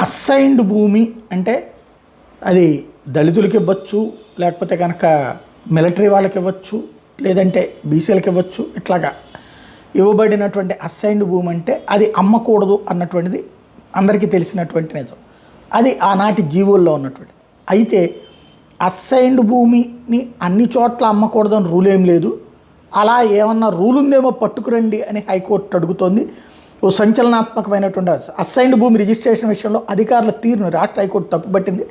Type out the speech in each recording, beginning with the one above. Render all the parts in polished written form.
Assigned భూమి అంటే అది దళితులకి ఇవ్వచ్చు, లేకపోతే కనుక మిలిటరీ వాళ్ళకి ఇవ్వచ్చు, లేదంటే బీసీలకు ఇవ్వచ్చు. ఇట్లాగా ఇవ్వబడినటువంటి అసైన్డ్ భూమి అంటే అది అమ్మకూడదు అన్నటువంటిది అందరికీ తెలిసినటువంటి నిజం. అది ఆనాటి జీవోల్లో ఉన్నటువంటి. అయితే అసైన్డ్ భూమిని అన్ని చోట్ల అమ్మకూడదు అని రూల్ ఏం లేదు. అలా ఏమన్నా రూల్ ఉందేమో పట్టుకురండి అని హైకోర్టు అడుగుతోంది. ఓ సంచలనాత్మకమైనటువంటి అసైన్డ్ భూమి రిజిస్ట్రేషన్ విషయంలో అధికారుల తీరును రాష్ట్ర హైకోర్టు తప్పుపట్టింది.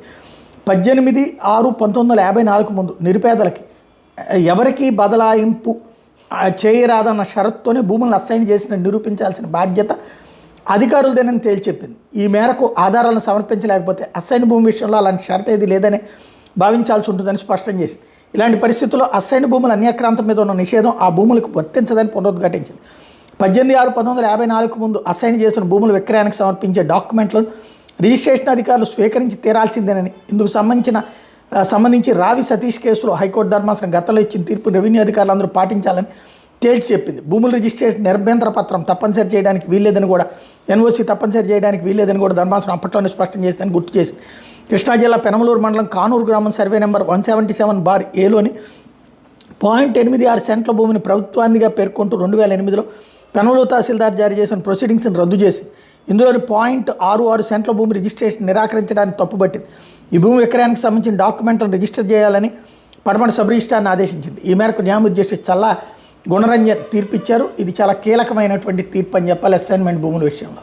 18/6/1954 ముందు నిరుపేదలకి ఎవరికి బదలాయింపు చేయరాదన్న షరతుతోనే భూములను అసైన్ చేసిన నిరూపించాల్సిన బాధ్యత అధికారులదేనని తేల్చెప్పింది. ఈ మేరకు ఆధారాలను సమర్పించలేకపోతే అసైన్ భూమి విషయంలో అలాంటి షరతు ఏది లేదని భావించాల్సి ఉంటుందని స్పష్టం చేసింది. ఇలాంటి పరిస్థితుల్లో అసైన్ భూముల అన్యాక్రాంతం మీద ఉన్న నిషేధం ఆ భూములకు వర్తించదని పునరుద్ఘాటించింది. 18/6/1954 ముందు అసైన్ చేసిన భూముల విక్రయానికి సమర్పించే డాక్యుమెంట్లను రిజిస్ట్రేషన్ అధికారులు స్వీకరించి తీరాల్సిందేనని ఇందుకు సంబంధించి రావి సతీష్ కేసులో హైకోర్టు ధర్మాసనం గతంలో ఇచ్చిన తీర్పు రెవెన్యూ అధికారులు అందరూ పాటించాలని తేల్చి చెప్పింది. భూముల రిజిస్ట్రేషన్ నిర్భ్యంతర పత్రం తప్పనిసరి చేయడానికి వీల్లేదని కూడా, ఎన్ఓసి తప్పనిసరి చేయడానికి వీల్లేదని కూడా ధర్మాసనం అప్పట్లోనే స్పష్టం చేసిందని గుర్తు చేసింది. కృష్ణా జిల్లా పెనమలూరు మండలం కానూరు గ్రామం సర్వే నెంబర్ 177/Aలోని 0.86 సెంట్ల భూమిని ప్రభుత్వానిదిగా పేర్కొంటూ 2008లో పెనమలూరు తహసీల్దార్ జారీ చేసిన ప్రొసీడింగ్స్ని రద్దు చేసి ఇందులోని 0.66 సెంట్ల భూమి రిజిస్ట్రేషన్ నిరాకరించడానికి తప్పుపట్టింది. ఈ భూమి విక్రయానికి సంబంధించిన డాక్యుమెంట్లను రిజిస్టర్ చేయాలని పడమటి సబ్ రిజిస్ట్రార్ని ఆదేశించింది. ఈ మేరకు న్యాయమూర్తి జస్టిస్ చల్లా గుణరంజన్ తీర్పిచ్చారు. ఇది చాలా కీలకమైనటువంటి తీర్పు అని చెప్పాలి అసైన్మెంట్ భూముల విషయంలో.